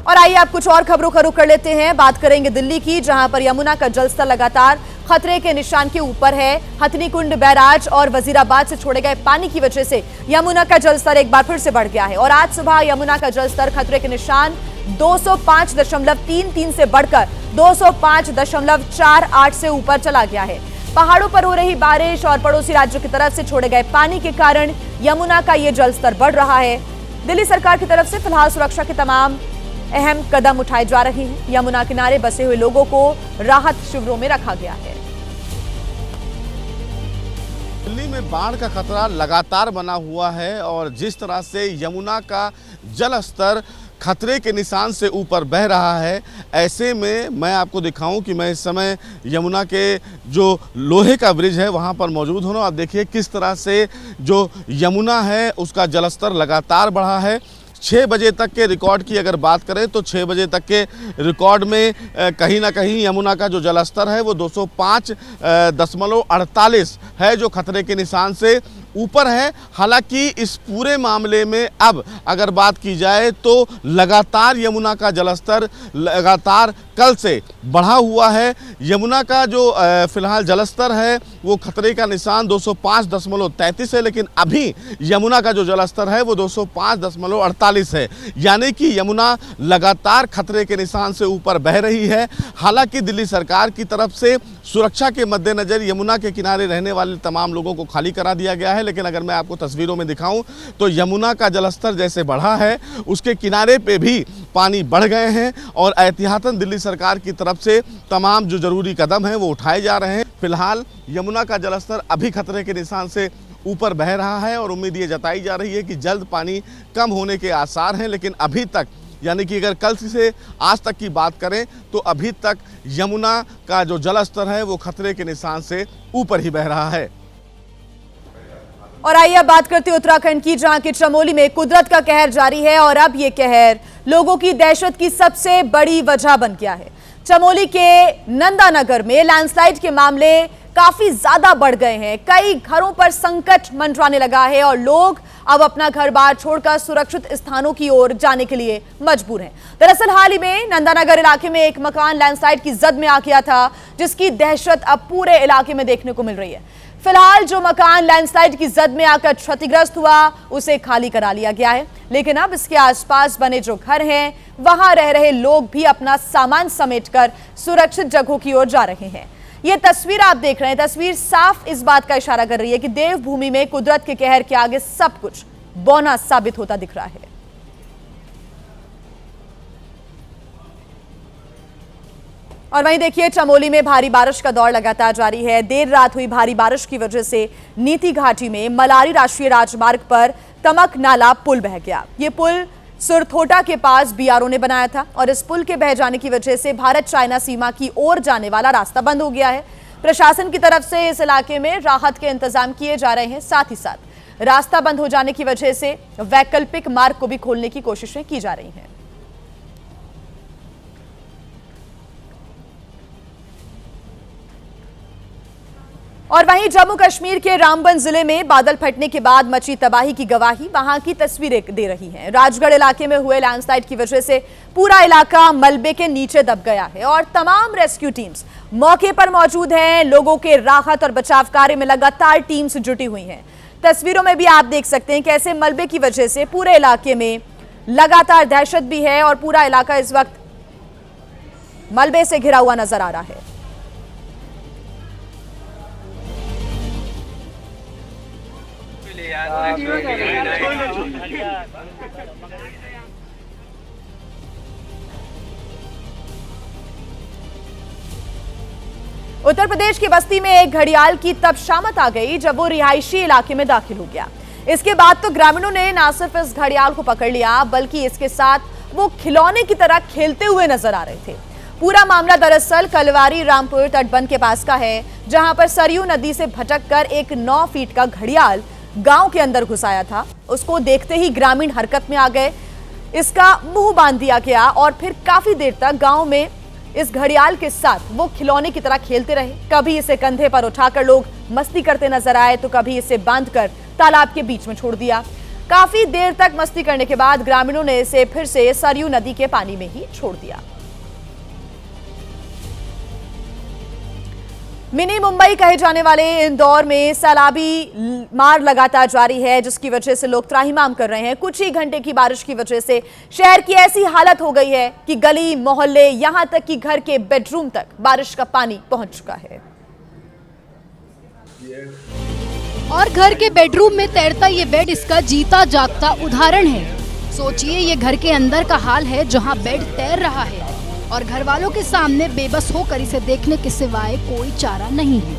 और आइए आप कुछ और खबरों का रुख कर लेते हैं। बात करेंगे दिल्ली की, जहां पर यमुना का जलस्तर लगातार खतरे के निशान के ऊपर है। हथनीकुंड बैराज और वजीराबाद से छोड़े गए पानी की वजह से यमुना का जलस्तर एक बार फिर से बढ़ गया है और आज सुबह यमुना का जलस्तर खतरे के निशान 205.33 से बढ़कर 205.48 से ऊपर चला गया है। पहाड़ों पर हो रही बारिश और पड़ोसी राज्यों की तरफ से छोड़े गए पानी के कारण यमुना का ये जलस्तर बढ़ रहा है। दिल्ली सरकार की तरफ से फिलहाल सुरक्षा के तमाम अहम कदम उठाए जा रहे हैं। यमुना किनारे बसे हुए लोगों को राहत शिविरों में रखा गया है। दिल्ली में बाढ़ का खतरा लगातार बना हुआ है और जिस तरह से यमुना का जल स्तर खतरे के निशान से ऊपर बह रहा है, ऐसे में मैं आपको दिखाऊं कि मैं इस समय यमुना के जो लोहे का ब्रिज है वहां पर मौजूद हूं। आप देखिए किस तरह से जो यमुना है उसका जलस्तर लगातार बढ़ा है। 6 बजे तक के रिकॉर्ड की अगर बात करें तो 6 बजे तक के रिकॉर्ड में कहीं ना कहीं यमुना का जो जलस्तर है वो 205.48 है, जो खतरे के निशान से ऊपर है। हालांकि इस पूरे मामले में अब अगर बात की जाए तो लगातार यमुना का जलस्तर लगातार कल से बढ़ा हुआ है। यमुना का जो फिलहाल जलस्तर है वो खतरे का निशान 205.33 है, लेकिन अभी यमुना का जो जलस्तर है वो 205.48 है, यानी कि यमुना लगातार खतरे के निशान से ऊपर बह रही है। हालांकि दिल्ली सरकार की तरफ से सुरक्षा के मद्देनज़र यमुना के किनारे रहने वाले तमाम लोगों को खाली करा दिया गया है, लेकिन अगर मैं आपको तस्वीरों में दिखाऊं तो यमुना का जलस्तर जैसे बढ़ा है उसके किनारे पे भी पानी बढ़ गए हैं और एहतियातन दिल्ली सरकार की तरफ से तमाम जो जरूरी कदम हैं वो उठाए जा रहे हैं। फिलहाल यमुना का जलस्तर अभी खतरे के निशान से ऊपर बह रहा है और उम्मीद ये जताई जा रही है कि जल्द पानी कम होने के आसार हैं, लेकिन अभी तक यानी कि अगर कल से आज तक की बात करें तो अभी तक यमुना का जो जलस्तर है वो खतरे के निशान से ऊपर ही बह रहा है। और आइए अब बात करते हैं उत्तराखंड की, जहां के चमोली में कुदरत का कहर जारी है और अब ये कहर लोगों की दहशत की सबसे बड़ी वजह बन गया है। चमोली के नंदानगर में लैंडस्लाइड के मामले काफी ज्यादा बढ़ गए हैं। कई घरों पर संकट मंडराने लगा है और लोग अब अपना घर बार छोड़कर सुरक्षित स्थानों की ओर जाने के लिए मजबूर हैं। दरअसल हाल ही में नंदानगर इलाके में एक मकान लैंडस्लाइड की जद में आ गया था, जिसकी दहशत अब पूरे इलाके में देखने को मिल रही है। फिलहाल जो मकान लैंडस्लाइड की जद में आकर क्षतिग्रस्त हुआ उसे खाली करा लिया गया है, लेकिन अब इसके आसपास बने जो घर हैं वहां रह रहे लोग भी अपना सामान समेटकर सुरक्षित जगहों की ओर जा रहे हैं। ये तस्वीर आप देख रहे हैं, तस्वीर साफ इस बात का इशारा कर रही है कि देवभूमि में कुदरत के कहर के आगे सब कुछ बौना साबित होता दिख रहा है। और वहीं देखिए चमोली में भारी बारिश का दौर लगातार जारी है। देर रात हुई भारी बारिश की वजह से नीति घाटी में मलारी राष्ट्रीय राजमार्ग पर तमक नाला पुल बह गया। ये पुल सुरथोटा के पास बीआरओ ने बनाया था और इस पुल के बह जाने की वजह से भारत चाइना सीमा की ओर जाने वाला रास्ता बंद हो गया है। प्रशासन की तरफ से इस इलाके में राहत के इंतजाम किए जा रहे हैं। साथ ही साथ रास्ता बंद हो जाने की वजह से वैकल्पिक मार्ग को भी खोलने की कोशिशें की जा रही हैं। और वहीं जम्मू कश्मीर के रामबन जिले में बादल फटने के बाद मची तबाही की गवाही वहां की तस्वीरें दे रही हैं। राजगढ़ इलाके में हुए लैंडस्लाइड की वजह से पूरा इलाका मलबे के नीचे दब गया है और तमाम रेस्क्यू टीम्स मौके पर मौजूद हैं। लोगों के राहत और बचाव कार्य में लगातार टीम्स जुटी हुई हैं। तस्वीरों में भी आप देख सकते हैं कैसे मलबे की वजह से पूरे इलाके में लगातार दहशत भी है और पूरा इलाका इस वक्त मलबे से घिरा हुआ नजर आ रहा है। उत्तर प्रदेश की बस्ती में एक घड़ियाल की तब शामत आ गई जब वो रिहायशी इलाके में दाखिल हो गया। इसके बाद तो ग्रामीणों ने न सिर्फ इस घड़ियाल को पकड़ लिया बल्कि इसके साथ वो खिलौने की तरह खेलते हुए नजर आ रहे थे। पूरा मामला दरअसल कलवारी रामपुर तटबंध के पास का है, जहां पर सरयू नदी से भटककर एक 9 फीट का घड़ियाल गांव के अंदर घुस आया था। उसको देखते ही ग्रामीण हरकत में आ गए, इसका मुंह बांध दिया गया और फिर काफी देर तक गांव में इस घड़ियाल के साथ वो खिलौने की तरह खेलते रहे। कभी इसे कंधे पर उठाकर लोग मस्ती करते नजर आए तो कभी इसे बांधकर तालाब के बीच में छोड़ दिया। काफी देर तक मस्ती करने के बाद ग्रामीणों ने इसे फिर से सरयू नदी के पानी में ही छोड़ दिया। मिनी मुंबई कहे जाने वाले इंदौर में सैलाबी मार लगातार जारी है, जिसकी वजह से लोग त्राहिमाम कर रहे हैं। कुछ ही घंटे की बारिश की वजह से शहर की ऐसी हालत हो गई है कि गली मोहल्ले यहां तक कि घर के बेडरूम तक बारिश का पानी पहुंच चुका है। और घर के बेडरूम में तैरता ये बेड इसका जीता जागता उदाहरण है। सोचिए ये घर के अंदर का हाल है जहां बेड तैर रहा है और घर वालों के सामने बेबस होकर इसे देखने के सिवाय कोई चारा नहीं है।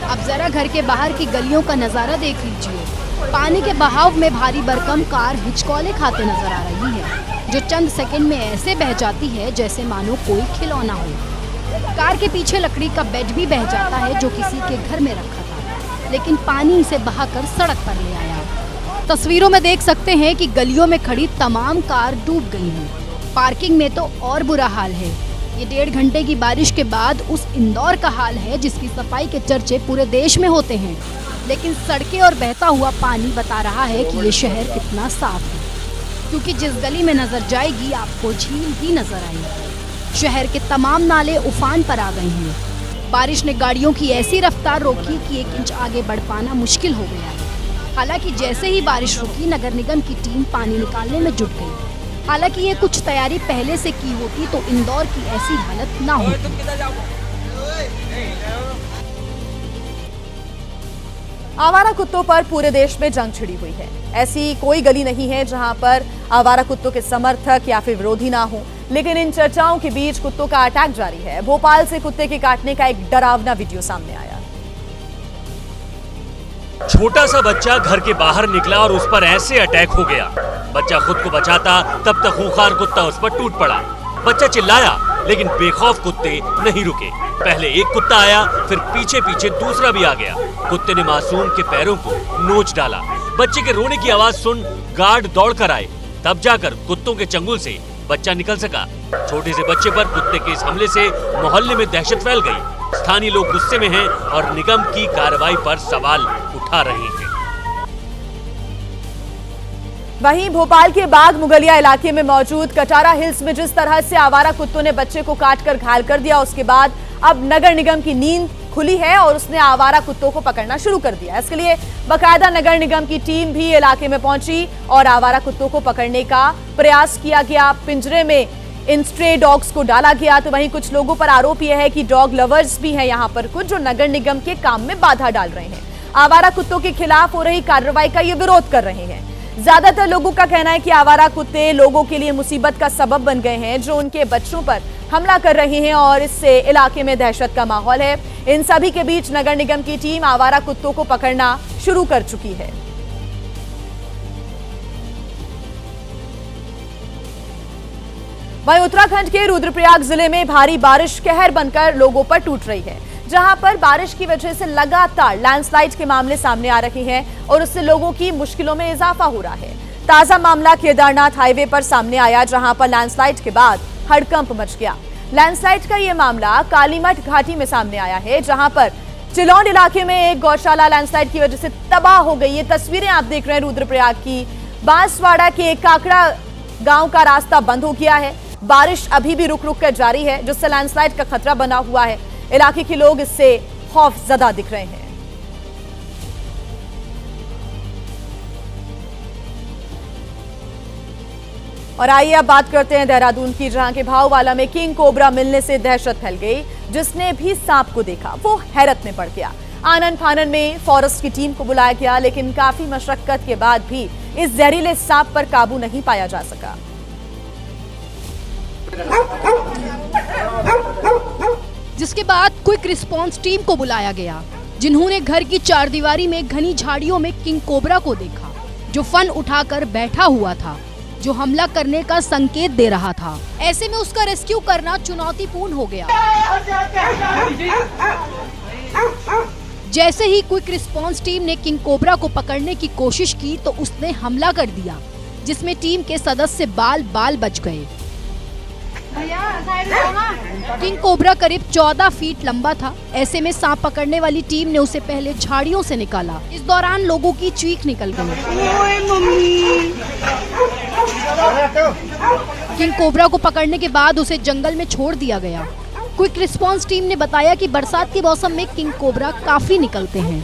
अब जरा घर के बाहर की गलियों का नजारा देख लीजिए। पानी के बहाव में भारी भरकम कार हिचकोले खाते नजर आ रही है, जो चंद सेकंड में ऐसे बह जाती है जैसे मानो कोई खिलौना हो। कार के पीछे लकड़ी का बेड भी बह जाता है जो किसी के घर में रखा था, लेकिन पानी इसे बहाकर सड़क पर ले आया। तस्वीरों में देख सकते हैं कि गलियों में खड़ी तमाम कार डूब गई हैं। पार्किंग में तो और बुरा हाल है। ये 1.5 घंटे की बारिश के बाद उस इंदौर का हाल है जिसकी सफाई के चर्चे पूरे देश में होते हैं, लेकिन सड़कें और बहता हुआ पानी बता रहा है कि ये शहर कितना साफ है, क्योंकि जिस गली में नजर जाएगी आपको झील ही नजर आएगी। शहर के तमाम नाले उफान पर आ गए हैं। बारिश ने गाड़ियों की ऐसी रफ्तार रोकी कि 1 इंच आगे बढ़ पाना मुश्किल हो गया है। हालांकि जैसे ही बारिश रुकी, नगर निगम की टीम पानी निकालने में जुट गई। हालांकि ये कुछ तैयारी पहले से की होती तो इंदौर की ऐसी हालत ना होती। आवारा कुत्तों पर पूरे देश में जंग छिड़ी हुई है। ऐसी कोई गली नहीं है जहां पर आवारा कुत्तों के समर्थक या फिर विरोधी ना हो, लेकिन इन चर्चाओं के बीच कुत्तों का अटैक जारी है। भोपाल से कुत्ते के काटने का एक डरावना वीडियो सामने आया। छोटा सा बच्चा घर के बाहर निकला और उस पर ऐसे अटैक हो गया। बच्चा खुद को बचाता तब तक खूंखार कुत्ता उस पर टूट पड़ा। बच्चा चिल्लाया, लेकिन बेखौफ कुत्ते नहीं रुके। पहले एक कुत्ता आया, फिर पीछे पीछे दूसरा भी आ गया। कुत्ते ने मासूम के पैरों को नोच डाला। बच्चे के रोने की आवाज सुन गार्ड दौड़ कर आए, तब जाकर कुत्तों के चंगुल से बच्चा निकल सका। छोटे से बच्चे पर कुत्ते के इस हमले से मोहल्ले में दहशत फैल गई। स्थानीय लोग गुस्से में हैं और निगम की कार्रवाई पर सवाल उठा रहे हैं। वहीं भोपाल के बाग मुगलिया इलाके में मौजूद कटारा हिल्स में जिस तरह से आवारा कुत्तों ने बच्चे को काटकर घायल कर दिया, उसके बाद अब नगर निगम की नींद खुली है और उसने आवारा कुत्तों को पकड़ना शुरू कर दिया। इसके लिए बाकायदा नगर निगम की टीम भी इलाके में पहुंची और आवारा कुत्तों को पकड़ने का प्रयास किया गया। पिंजरे में इन स्ट्रे डॉग्स को डाला गया। तो वहीं कुछ लोगों पर आरोप यह है कि डॉग लवर्स भी हैं यहाँ पर कुछ, जो नगर निगम के काम में बाधा डाल रहे हैं। आवारा कुत्तों के खिलाफ हो रही कार्रवाई का ये विरोध कर रहे हैं। ज्यादातर लोगों का कहना है कि आवारा कुत्ते लोगों के लिए मुसीबत का सबब बन गए हैं, जो उनके बच्चों पर हमला कर रहे हैं और इससे इलाके में दहशत का माहौल है। इन सभी के बीच नगर निगम की टीम आवारा कुत्तों को पकड़ना शुरू कर चुकी है। वहीं उत्तराखंड के रुद्रप्रयाग जिले में भारी बारिश कहर बनकर लोगों पर टूट रही है, जहां पर बारिश की वजह से लगातार लैंडस्लाइड के मामले सामने आ रहे हैं और उससे लोगों की मुश्किलों में इजाफा हो रहा है। ताजा मामला केदारनाथ हाईवे पर सामने आया, जहां पर लैंडस्लाइड के बाद हड़कंप मच गया। लैंडस्लाइड का यह मामला कालीमठ घाटी में सामने आया है, जहां पर चिलौंड इलाके में एक गौशाला लैंडस्लाइड की वजह से तबाह हो गई। ये तस्वीरें आप देख रहे हैं रुद्रप्रयाग की। बांसवाड़ा के काकड़ा गांव का रास्ता बंद हो गया है। बारिश अभी भी रुक रुक कर जारी है, जिससे लैंडस्लाइड का खतरा बना हुआ है। इलाके के लोग इससे खौफजदा दिख रहे हैं। और आइए अब बात करते हैं देहरादून की, जहां के भाववाला में किंग कोबरा मिलने से दहशत फैल गई। जिसने भी सांप को देखा वो हैरत में पड़ गया। आनन फानन में फॉरेस्ट की टीम को बुलाया गया, लेकिन काफी मशक्कत के बाद भी इस जहरीले सांप पर काबू नहीं पाया जा सका। जिसके बाद क्विक रिस्पांस टीम को बुलाया गया, जिन्होंने घर की चारदीवारी में घनी झाड़ियों में किंग कोबरा को देखा, जो फन उठाकर बैठा हुआ था, जो हमला करने का संकेत दे रहा था। ऐसे में उसका रेस्क्यू करना चुनौतीपूर्ण हो गया। जैसे ही क्विक रिस्पांस टीम ने किंग कोबरा को पकड़ने की कोशिश की तो उसने हमला कर दिया, जिसमें टीम के सदस्य बाल बाल बच गए। किंग कोबरा करीब 14 फीट लंबा था। ऐसे में सांप पकड़ने वाली टीम ने उसे पहले झाड़ियों से निकाला। इस दौरान लोगों की चीख निकल गई। किंग कोबरा को पकड़ने के बाद उसे जंगल में छोड़ दिया गया। क्विक रिस्पांस टीम ने बताया कि बरसात के मौसम में किंग कोबरा काफी निकलते हैं।